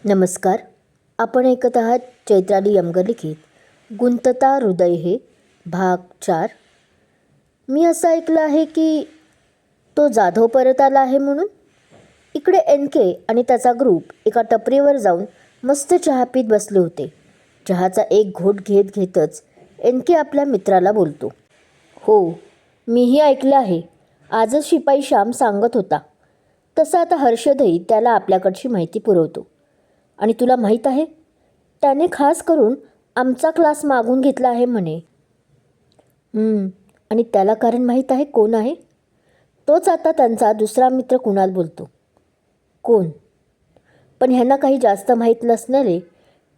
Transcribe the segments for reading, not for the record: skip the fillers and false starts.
नमस्कार. आपण ऐकत आहात चैत्राली यमगर लिखित गुंतता हृदय हे भाग 4. मी असं ऐकलं आहे की तो जाधव परत आला आहे म्हणून. इकडे NK आणि त्याचा ग्रुप एका टपरीवर जाऊन मस्त चहा पीत बसले होते. चहाचा एक घोट घेतच NK आपल्या मित्राला बोलतो. हो, मीही ऐकलं आहे. आजच शिपाई श्याम सांगत होता. तसं आता हर्षदही त्याला आपल्याकडची माहिती पुरवतो. आणि तुला माहीत आहे, त्याने खास करून आमचा क्लास मागून घेतला आहे म्हणे. आणि त्याला कारण माहीत आहे कोण आहे? तोच आता त्यांचा दुसरा मित्र कुणाल बोलतो. कोण? पण ह्यांना काही जास्त माहीत नसणारे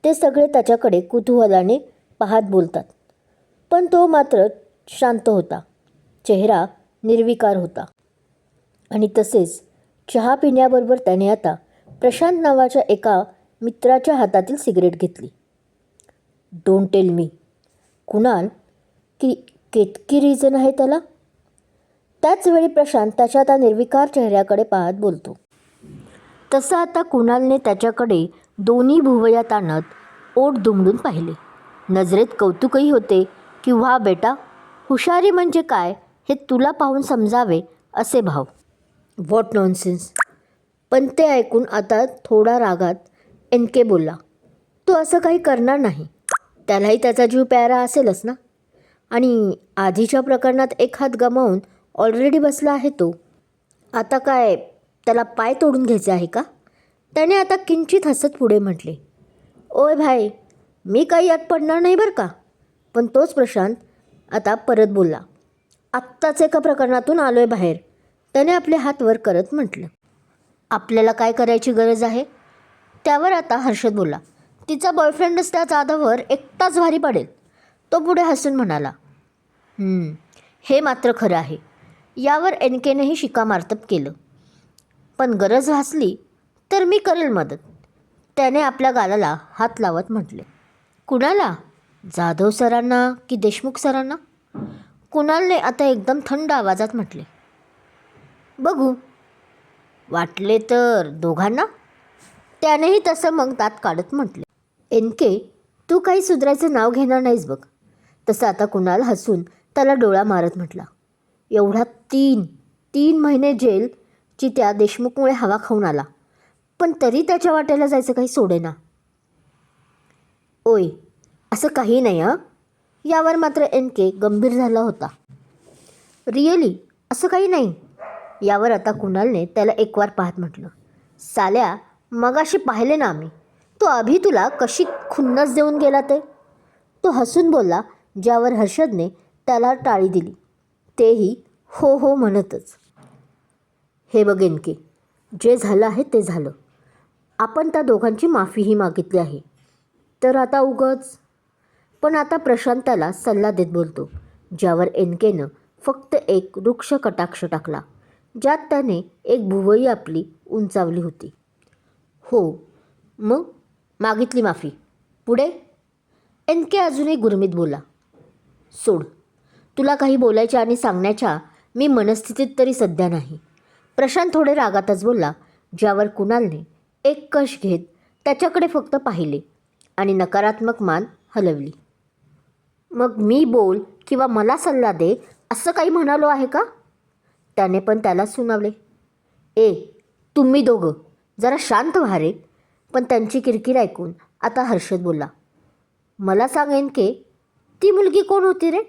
ते सगळे त्याच्याकडे कुतूहलाने पाहत बोलतात. पण तो मात्र शांत होता. चेहरा निर्विकार होता. आणि तसेच चहा पिण्याबरोबर त्याने आता प्रशांत नावाच्या एका मित्राच्या हातातील सिगरेट घेतली. Don't tell me. Kunal, Ketaki reason आहे त्याला? त्याच वेळी प्रशांत त्याच्या त्या निर्विकार चेहऱ्याकडे पाहत बोलतो. तसं आता कुणालने त्याच्याकडे दोन्ही भुवया ताणत ओठ दुमडून पाहिले. नजरेत कौतुकही होते की व्हा बेटा, हुशारी म्हणजे काय हे तुला पाहून समजावे असे भाव. What nonsense. पण ते ऐकून आता थोडा रागात NK बोलला. तो असं काही करणार नाही. त्यालाही त्याचा जीव प्यारा असेलच ना. आणि आधीच्या प्रकरणात एक हात गमावून ऑलरेडी बसला आहे तो. आता काय त्याला पाय तोडून घ्यायचे आहे का? त्याने आता किंचित हसत पुढे म्हटले. ओय भाई, मी काही यात पडणार नाही बरं का. पण तोच प्रशांत आता परत बोलला. आत्ताच एका प्रकरणातून आलोय बाहेर. त्याने आपले हात वर करत म्हटलं. आपल्याला काय करायची गरज आहे? त्यावर आता हर्षद बोलला. तिचा बॉयफ्रेंडच त्या जाधववर एकटाच भारी पडेल. तो पुढे हसून म्हणाला. हे मात्र खरं आहे. यावर NKनेही शिक्कामार्तब केलं. पण गरज भासली तर मी करेल मदत. त्याने आपल्या गालाला हात लावत म्हटले. कुणाला? जाधव सरांना की देशमुख सरांना? कुणालने आता एकदम थंड आवाजात म्हटले. बघू. वाटले तर दोघांना? त्यानेही तसं मग दात काढत म्हटले. NK, तू काही सुधारायचं नाव घेणार नाहीस बघ. तसं आता कुणाल हसून त्याला डोळा मारत म्हटला. एवढा 3 महिने जेलची त्या देशमुखमुळे हवा खाऊन आला. पण तरी त्याच्या वाट्याला जायचं काही सोडेना. ओय, असं काही नाही हं. यावर मात्र NK गंभीर झाला होता. रिअली असं काही नाही. यावर आता कुणालने त्याला एकवार पाहत म्हटलं. साल्या, मगाशी पाहिले ना आम्ही. तो अभि तुला कशी खुन्नस देऊन गेला ते. तो हसून बोलला, ज्यावर हर्षदने त्याला टाळी दिली. तेही हो हो म्हणतच. हे बघ NK, जे झालं आहे ते झालं. आपण त्या दोघांची माफीही मागितली आहे. तर आता उगाच. पण आता प्रशांत त्याला सल्ला देत बोलतो. ज्यावर NKनं फक्त एक रुक्ष कटाक्ष टाकला, ज्यात त्याने एक भुवई आपली उंचावली होती. हो, मग मागितली माफी. पुढे? NK अजूनही गुरमीत बोला. सोड. तुला काही बोलायच्या आणि सांगण्याच्या मी मनस्थितीत तरी सध्या नाही. प्रशांत थोडे रागातच बोलला, ज्यावर कुणालने एक कश घेत त्याच्याकडे फक्त पाहिले आणि नकारात्मक मान हलवली. मग मी बोल किंवा मला सल्ला दे असं काही म्हणालो आहे का? त्याने पण त्याला सुनावले. तुम्ही दोघं जरा शांत व्हा रे. पण त्यांची किरकिर ऐकून आता हर्षद बोलला. मला सांग NK, ती मुलगी कोण होती रे?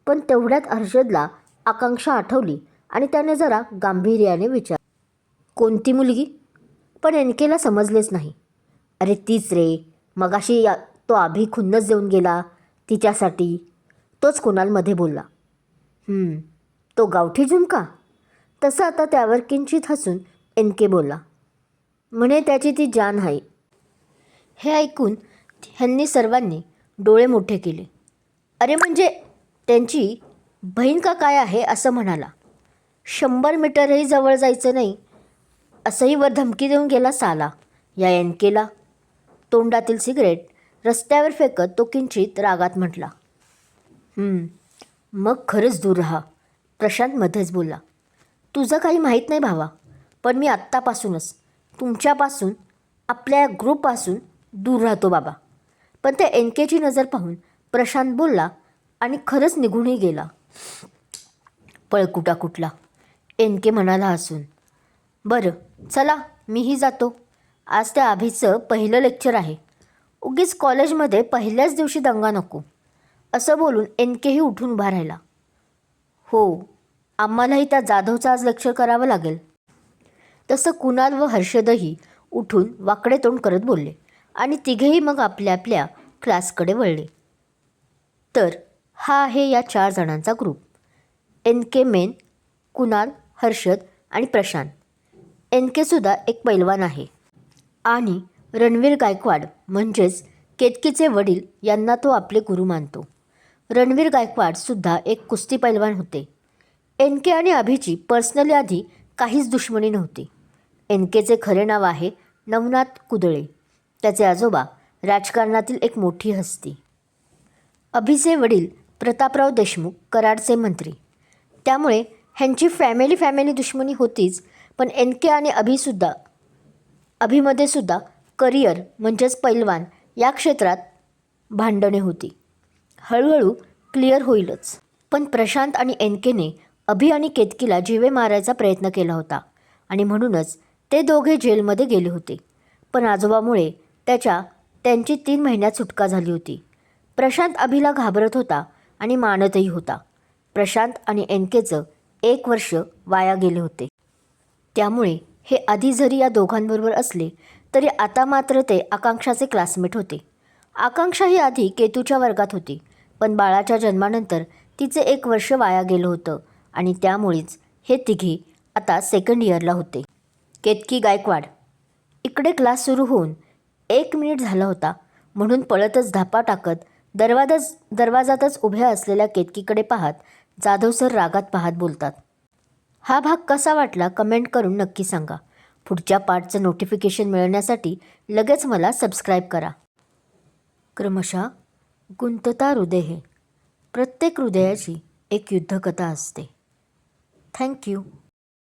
पण तेवढ्यात हर्षदला आकांक्षा आठवली आणि त्याने जरा गांभीर्याने विचारले. कोणती मुलगी? पण NKला समजलेच नाही. अरे तीच रे, मगाशी तो अभि खुन्नस देऊन गेला तिच्यासाठी. तोच कुणालमध्ये बोलला. तो गावठी झुमका? तसं आता त्यावर किंचित हसून NK बोलला. म्हणे त्याची ती जान आहे. हे ऐकून ह्यांनी सर्वांनी डोळे मोठे केले. अरे म्हणजे त्यांची बहीण का काय आहे असं म्हणाला. 100 मीटरही जवळ जायचं नाही असंही वर धमकी देऊन गेला साला या NKला. तोंडातील सिगरेट रस्त्यावर फेकत तो किंचित रागात म्हटला. मग खरंच दूर राहा. प्रशांत मध्येच बोलला. तुझं काही माहीत नाही भावा, पण मी आत्तापासूनच तुमच्यापासून आपल्या ग्रुपपासून दूर राहतो बाबा. पण ते एन केची नजर पाहून प्रशांत बोलला आणि खरंच निघूनही गेला. पळकुटा कुठला, एन के म्हणाला हसून. बरं चला, मीही जातो. आज त्या अभिचं पहिलं लेक्चर आहे. उगीच कॉलेजमध्ये पहिल्याच दिवशी दंगा नको. असं बोलून एन केही उठून उभा राहिला. हो, आम्हालाही त्या जाधवचं आज लेक्चर करावं लागेल. तसं कुणाल व हर्षदही उठून वाकडे तोंड करत बोलले आणि तिघेही मग आपल्या आपल्या क्लासकडे वळले. तर हा आहे या 4 जणांचा ग्रुप. एन के मेन, कुणाल, हर्षद आणि प्रशांत. एन केसुद्धा एक पैलवान आहे आणि रणवीर गायकवाड म्हणजेच केतकीचे वडील यांना तो आपले गुरु मानतो. रणवीर गायकवाडसुद्धा एक कुस्ती पैलवान होते. एन के आणि अभिची पर्सनली आधी काहीच दुश्मनी नव्हती. एन केचे खरे नाव आहे नवनाथ कुदळे. त्याचे आजोबा राजकारणातील एक मोठी हस्ती. अभिचे वडील प्रतापराव देशमुख कराडचे मंत्री. त्यामुळे ह्यांची फॅमिली दुश्मनी होतीच. पण एन के आणि अभिमध्ये सुद्धा करिअर म्हणजेच पैलवान या क्षेत्रात भांडणे होती. हळूहळू क्लिअर होईलच. पण प्रशांत आणि एन केने अभि आणि केतकीला जीवे मारायचा प्रयत्न केला होता आणि म्हणूनच ते दोघे जेलमध्ये गेले होते. पण आजोबामुळे त्यांची 3 महिन्यात सुटका झाली होती. प्रशांत अभिला घाबरत होता आणि मानतही होता. प्रशांत आणि एन केचं 1 वर्ष वाया गेले होते. त्यामुळे हे आधी जरी या दोघांबरोबर असले तरी आता मात्र ते आकांक्षाचे क्लासमेट होते. आकांक्षा ही आधी केतूच्या वर्गात होती, पण बाळाच्या जन्मानंतर तिचे 1 वर्ष वाया गेलं होतं आणि त्यामुळेच हे तिघे आता सेकंड इयरला होते. केतकी गायकवाड. इकडे क्लास सुरू होऊन 1 मिनिट झाला होता म्हणून पळतच धापा टाकत दरवाजातच उभ्या असलेल्या केतकीकडे पाहत जाधव सर रागात पाहत बोलतात. हा भाग कसा वाटला कमेंट करून नक्की सांगा. पुढच्या पार्टचं नोटिफिकेशन मिळवण्यासाठी लगेच मला सबस्क्राईब करा. क्रमशः गुंतता हृदय. प्रत्येक हृदयाची एक युद्धकथा असते. थँक्यू.